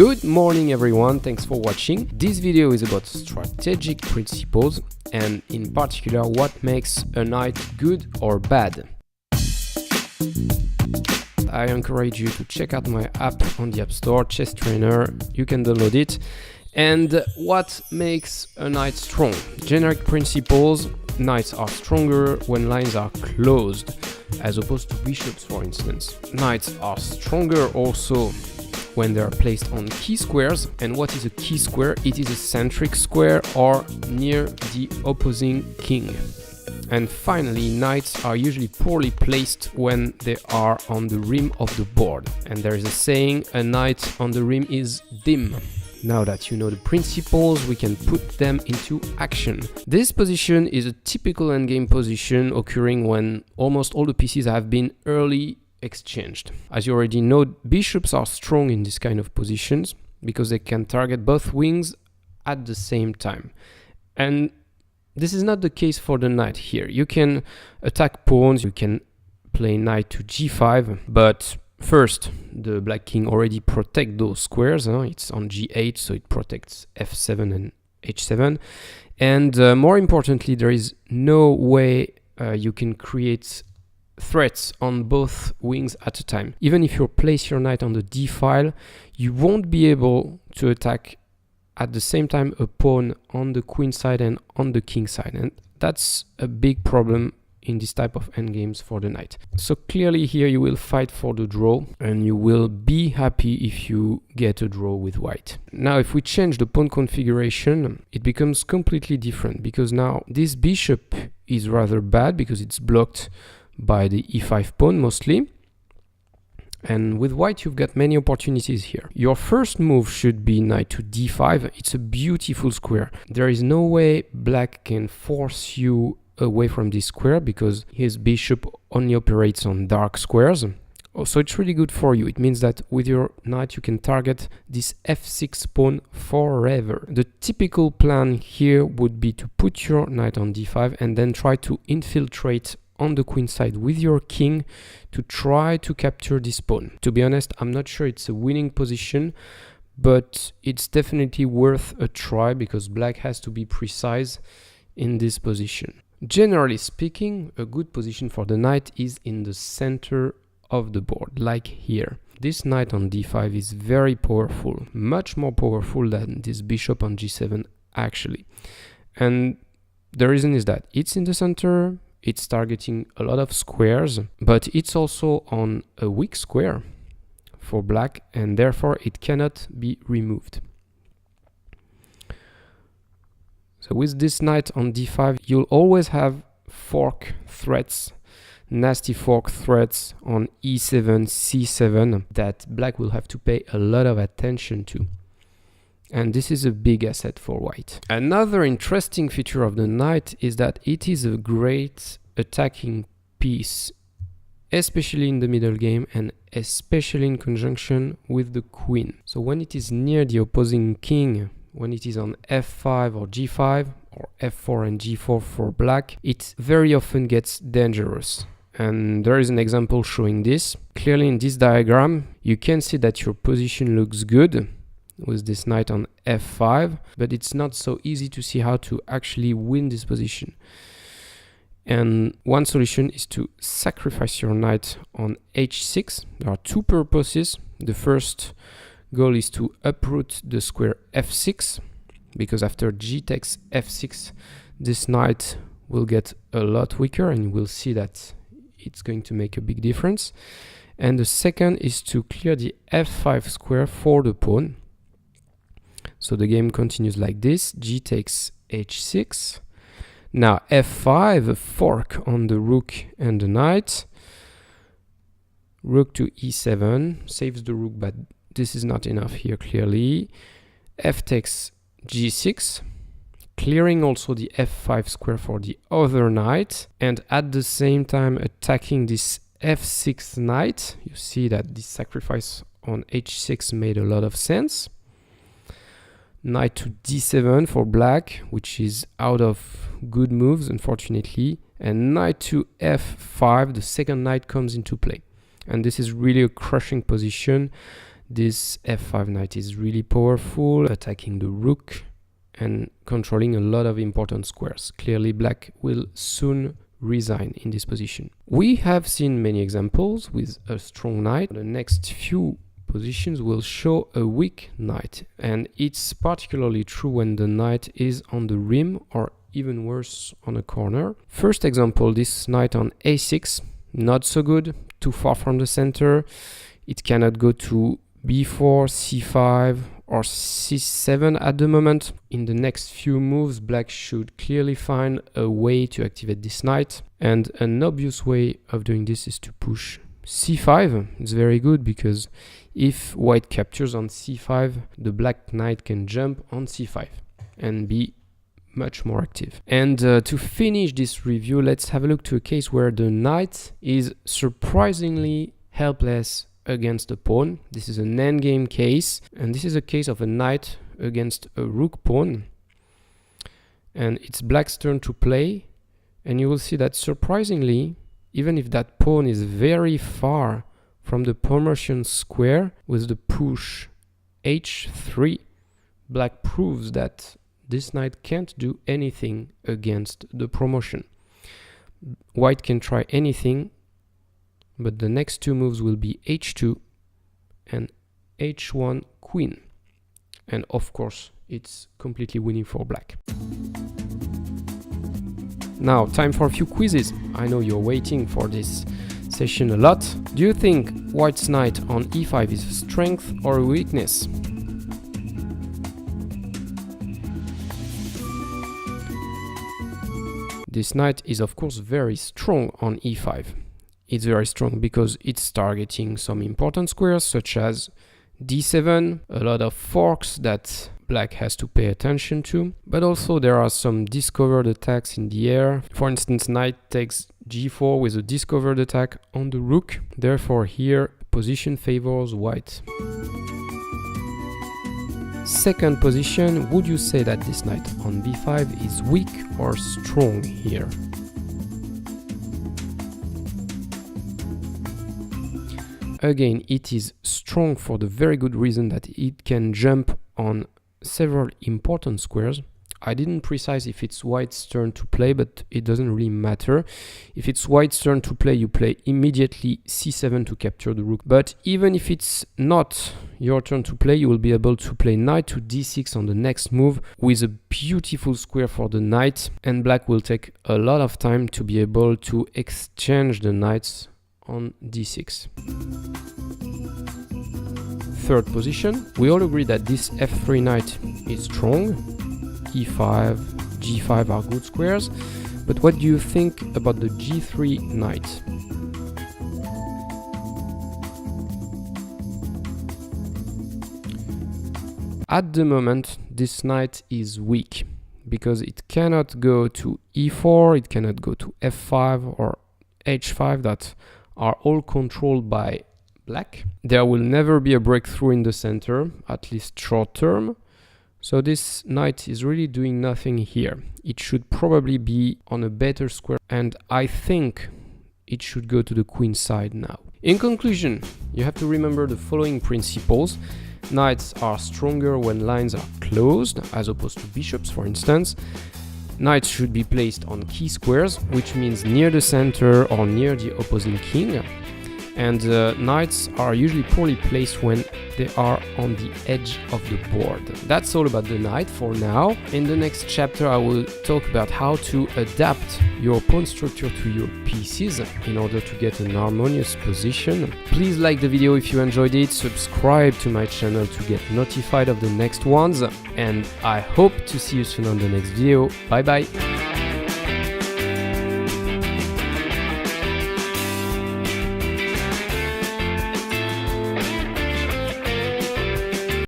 Good morning everyone, thanks for watching. This video is about strategic principles and in particular what makes a knight good or bad. I encourage you to check out my app on the App Store, Chess Trainer, you can download it. And what makes a knight strong? Generic principles: knights are stronger when lines are closed, as opposed to bishops for instance. Knights are stronger also when they are placed on key squares. And what is a key square? It is a centric square or near the opposing king. And finally, knights are usually poorly placed when they are on the rim of the board. And there is a saying, a knight on the rim is dim. Now that you know the principles, we can put them into action. This position is a typical endgame position occurring when almost all the pieces have been early exchanged. As you already know, bishops are strong in this kind of positions because they can target both wings at the same time. And this is not the case for the knight here. You can attack pawns, you can play knight to g5, but first, the black king already protects those squares. It's on g8, so it protects f7 and h7. And more importantly, there is no way you can create threats on both wings at a time. Even if you place your knight on the d file, you won't be able to attack at the same time a pawn on the queen side and on the king side. And that's a big problem in this type of endgames for the knight. So clearly here you will fight for the draw and you will be happy if you get a draw with white. Now if we change the pawn configuration, it becomes completely different because now this bishop is rather bad because it's blocked by the e5 pawn mostly. And with white you've got many opportunities here. Your first move should be knight to d5. It's a beautiful square. There is no way black can force you away from this square because his bishop only operates on dark squares. So it's really good for you. It means that with your knight you can target this f6 pawn forever. The typical plan here would be to put your knight on d5 and then try to infiltrate on the queen side with your king to try to capture this pawn. To be honest, I'm not sure it's a winning position, but it's definitely worth a try because black has to be precise in this position. Generally speaking, a good position for the knight is in the center of the board, like here. This knight on d5 is very powerful, much more powerful than this bishop on g7 actually. And the reason is that it's in the center, it's targeting a lot of squares, but it's also on a weak square for black and therefore it cannot be removed. So with this knight on d5, you'll always have fork threats, nasty fork threats on e7, c7 that black will have to pay a lot of attention to. And this is a big asset for white. Another interesting feature of the knight is that it is a great attacking piece, especially in the middle game and especially in conjunction with the queen. So when it is near the opposing king, when it is on f5 or g5 or f4 and g4 for black, it very often gets dangerous. And there is an example showing this. Clearly in this diagram, you can see that your position looks good with this knight on f5, but it's not so easy to see how to actually win this position. And one solution is to sacrifice your knight on h6. There are two purposes. The first goal is to uproot the square f6, because after g takes f6, this knight will get a lot weaker and you will see that it's going to make a big difference. And the second is to clear the f5 square for the pawn. So the game continues like this, g takes h6. Now f5, a fork on the rook and the knight. Rook to e7, saves the rook, but this is not enough here clearly. F takes g6, clearing also the f5 square for the other knight, and at the same time attacking this f6 knight. You see that this sacrifice on h6 made a lot of sense. Knight to d7 for black, which is out of good moves unfortunately, and knight to f5, the second knight comes into play. And this is really a crushing position. This f5 knight is really powerful, attacking the rook and controlling a lot of important squares. Clearly black will soon resign in this position. We have seen many examples with a strong knight. The next few positions will show a weak knight, and it's particularly true when the knight is on the rim or even worse on a corner. First example, this knight on a6, not so good, too far from the center. It cannot go to b4, c5 or c7 at the moment. In the next few moves, black should clearly find a way to activate this knight, and an obvious way of doing this is to push c5. It's very good because if white captures on c5, the black knight can jump on c5 and be much more active. And to finish this review, let's have a look to a case where the knight is surprisingly helpless against a pawn. This is an endgame case, and this is a case of a knight against a rook pawn, and it's black's turn to play, and you will see that surprisingly, even if that pawn is very far from the promotion square, with the push h3, black proves that this knight can't do anything against the promotion. White can try anything, but the next two moves will be h2 and h1 queen. And of course, it's completely winning for black. Now, time for a few quizzes. I know you're waiting for this session a lot. Do you think white's knight on e5 is a strength or a weakness? This knight is of course very strong on e5. It's very strong because it's targeting some important squares such as d7, a lot of forks that black has to pay attention to, but also there are some discovered attacks in the air. For instance, knight takes g4 with a discovered attack on the rook. Therefore here position favors white. Second position, would you say that this knight on b5 is weak or strong here? Again, it is strong for the very good reason that it can jump on several important squares. I didn't precise if it's white's turn to play, but it doesn't really matter. If it's white's turn to play, you play immediately c7 to capture the rook. But even if it's not your turn to play, you will be able to play knight to d6 on the next move with a beautiful square for the knight, and black will take a lot of time to be able to exchange the knights on d6. Third position, we all agree that this f3 knight is strong. e5, g5 are good squares, but what do you think about the g3 knight? At the moment, this knight is weak because it cannot go to e4, it cannot go to f5 or h5 that are all controlled by black. There will never be a breakthrough in the center, at least short term. So this knight is really doing nothing here. It should probably be on a better square, and I think it should go to the queen side now. In conclusion, you have to remember the following principles. Knights are stronger when lines are closed, as opposed to bishops, for instance. Knights should be placed on key squares, which means near the center or near the opposing king. And knights are usually poorly placed when they are on the edge of the board. That's all about the knight for now. In the next chapter, I will talk about how to adapt your pawn structure to your pieces in order to get an harmonious position. Please like the video if you enjoyed it, subscribe to my channel to get notified of the next ones, and I hope to see you soon on the next video. Bye bye!